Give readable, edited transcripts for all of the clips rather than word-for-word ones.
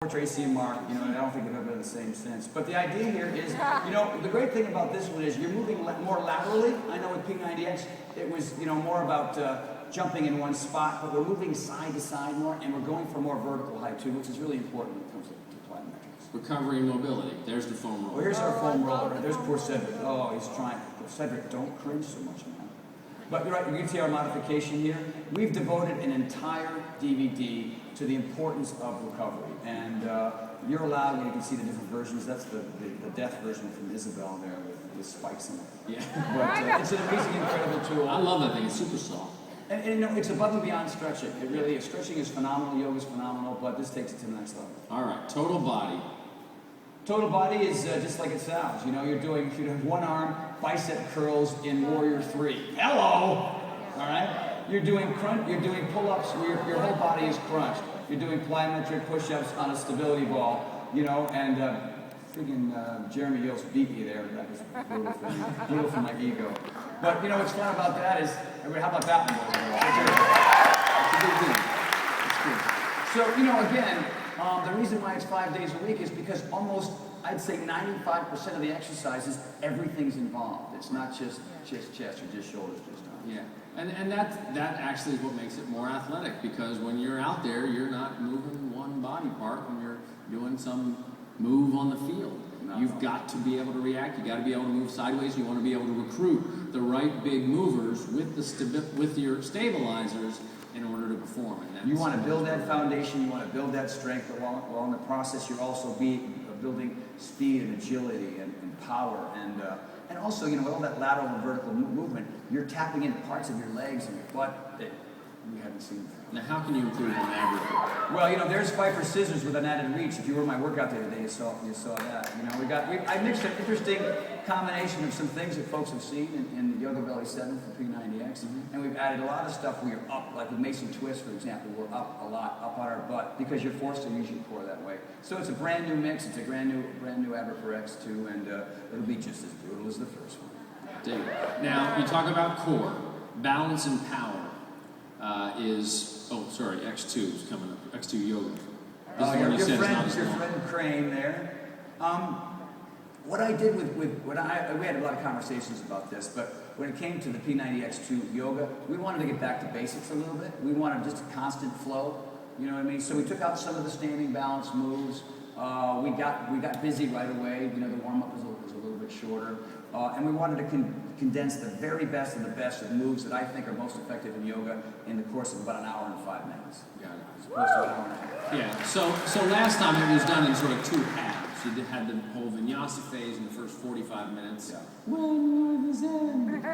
for Tracy and Mark. You know, I don't think they've ever been the same since. But the idea here is, you know, the great thing about this one is you're moving more laterally. I know with P90X, it was, you know, more about jumping in one spot, but we're moving side to side more, and we're going for more vertical height too, which is really important when it comes to plyometrics. Recovery and mobility. There's the foam roller. Well, here's our foam roller. Right? There's poor Cedric. Oh, he's trying. Cedric, don't cringe so much, man. But you're right, you can see our modification here. We've devoted an entire DVD to the importance of recovery. And you're allowed, you can see the different versions. That's the death version from Isabel there with spikes in it. Yeah. But it's an amazing, incredible tool. I love that thing. It's super soft. And you know, it's above and beyond stretching. It really is. Stretching is phenomenal, yoga is phenomenal, but this takes it to the next level. All right, total body. Total body is just like it sounds. You know, you're doing one arm bicep curls in Warrior 3. Hello! All right? You're doing pull-ups where your whole body is crunched. You're doing plyometric push-ups on a stability ball, you know, and freaking Jeremy Yost beat me there. That was brutal for my ego. But, you know, what's fun about that is, how about that one? That's a good thing. It's good. So, you know, again, the reason why it's 5 days a week is because almost, I'd say 95% of the exercises, everything's involved. It's not just chest or just shoulders, just arms. Yeah, and that actually is what makes it more athletic, because when you're out there, you're not moving one body part when you're doing some move on the field. You've got to be able to react. You got to be able to move sideways. You want to be able to recruit the right big movers with your stabilizers in order to perform. And you want to build that foundation. You want to build that strength. But while in the process, you're also building speed and agility and power and also, you know, with all that lateral and vertical movement, you're tapping into parts of your legs and your butt that we haven't seen before. Now, how can you improve on average? Well, you know, there's Pfeiffer scissors with an added reach. If you were in my workout the other day, you saw that. You know, I mixed an interesting combination of some things that folks have seen in the Yoga Belly 7 for P90X, and we've added a lot of stuff where you're up, like with Mason Twist, for example, we're up a lot, up on our butt, because you're forced to use your core that way. So it's a brand new mix. It's a brand new P90X 2, and it'll be just as brutal as the first one. Dig. Now, you talk about core, balance and power. X2 is coming up. X2 Yoga. Your friend Crane there. What I did we had a lot of conversations about this, but when it came to the P90X2 Yoga, we wanted to get back to basics a little bit. We wanted just a constant flow. You know what I mean? So we took out some of the standing balance moves. We got busy right away. You know, the warm up was a little bit shorter. And we wanted to condense the very best of the best of moves that I think are most effective in yoga in the course of about an hour and 5 minutes. Got it. As opposed to an hour and a half. Yeah, so last time it was done in sort of 2 halves. You had the whole vinyasa phase in the first 45 minutes. Yeah. When will this end?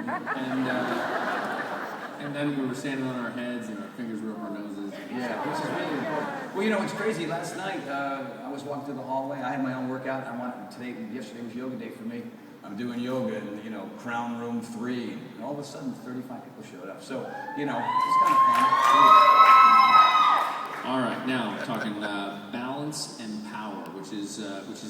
And then we were standing on our heads and our fingers were up our noses. Yeah, which is really important. Well, you know, it's crazy. Last night, I was walking through the hallway. I had my own workout. Yesterday was yoga day for me. I'm doing yoga in, you know, Crown Room 3, and all of a sudden 35 people showed up. So, you know, it's kind of fun. All right, now talking balance and power, which is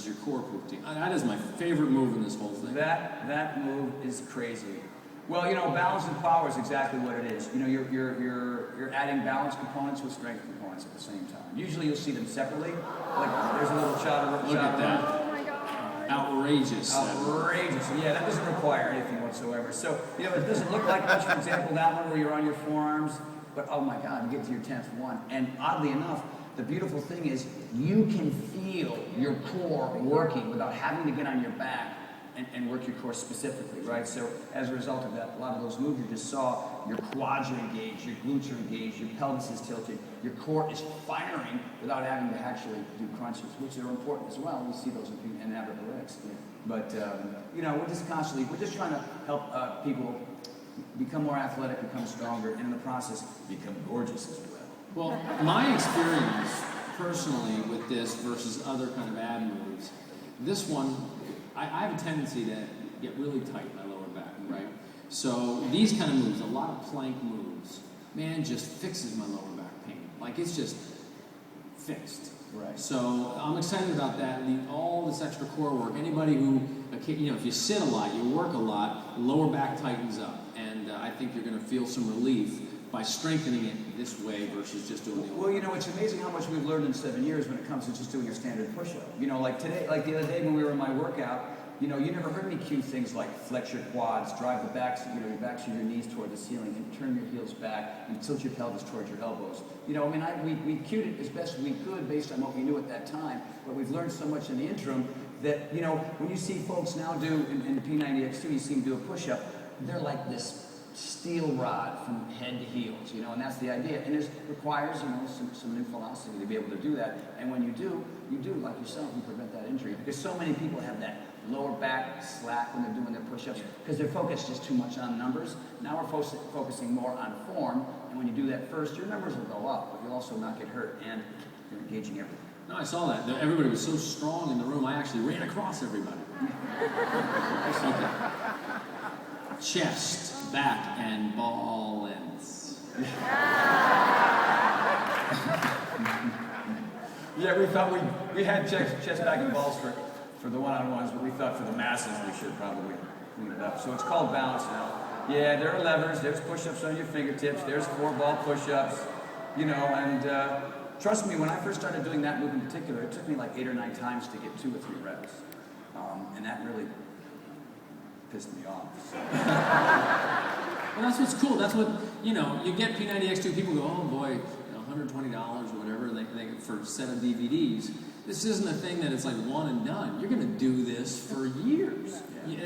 your core routine. That is my favorite move in this whole thing. That move is crazy. Well, you know, balance and power is exactly what it is. You know, you're adding balance components with strength components at the same time. Usually you'll see them separately. Like there's a little shot. Look at that. Outrageous. Outrageous. Yeah, that doesn't require anything whatsoever. So, you know, it doesn't look like much, for example, that one where you're on your forearms, but oh my God, you get to your 10th one. And oddly enough, the beautiful thing is you can feel your core working without having to get on your back and work your core specifically, right? So as a result of that, a lot of those moves you just saw, your quads are engaged, your glutes are engaged, your pelvis is tilted, your core is firing without having to actually do crunches, which are important as well. We see those in P90X. But, you know, we're just trying to help people become more athletic, become stronger, and in the process, become gorgeous as well. Well, my experience personally with this versus other kind of ab moves, this one, I have a tendency to get really tight in my lower back, right? So these kind of moves, a lot of plank moves, man, just fixes my lower back pain. Like it's just fixed. Right. So I'm excited about that. All this extra core work. Anybody who, you know, if you sit a lot, you work a lot, lower back tightens up, and I think you're going to feel some relief by strengthening it this way versus just doing the old. Well, you know, it's amazing how much we've learned in 7 years when it comes to just doing a standard push-up. You know, like today, like the other day when we were in my workout, you know, you never heard me cue things like flex your quads, drive the backs, you know, your backs of your knees toward the ceiling, and turn your heels back, and tilt your pelvis towards your elbows. You know, I mean, we cued it as best we could based on what we knew at that time, but we've learned so much in the interim that, you know, when you see folks now do, in P90X too, you see them do a push-up, they're like this steel rod from head to heels, you know, and that's the idea. And it requires, you know, some new philosophy to be able to do that. And when you do, like yourself, you prevent that injury. Because so many people have that lower back slack when they're doing their push-ups because they're focused just too much on numbers. Now we're focusing more on form, and when you do that first, your numbers will go up, but you'll also not get hurt, and you're engaging everything. No, I saw that. Everybody was so strong in the room, I actually ran across everybody. Okay. Chest, back, and ball ends. Yeah, we thought we had chest, back, and balls for the one-on-ones, but we thought for the masses we should probably clean it up. So it's called balance now. Yeah, there are levers, there's push-ups on your fingertips, there's 4-ball push-ups, you know, and trust me, when I first started doing that move in particular, it took me like 8 or 9 times to get 2 or 3 reps. And that really pissed me off. So. Well, that's what's cool. That's what, you know, you get P90X2, people go, oh boy, you know, $120 or whatever for a set of DVDs. This isn't a thing that it's like one and done. You're going to do this for years. Yeah.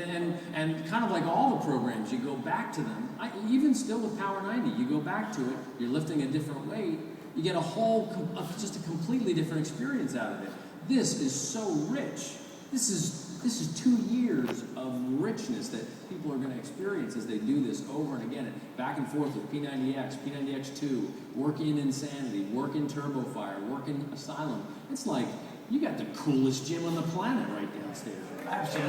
And kind of like all the programs, you go back to them. Even still with Power 90, you go back to it, you're lifting a different weight, you get just a completely different experience out of it. This is so rich. This is 2 years of richness that people are going to experience as they do this over and again, and back and forth with P90X, P90X2, work in Insanity, work in Turbo Fire, work in Asylum. It's like you got the coolest gym on the planet right downstairs. Absolutely.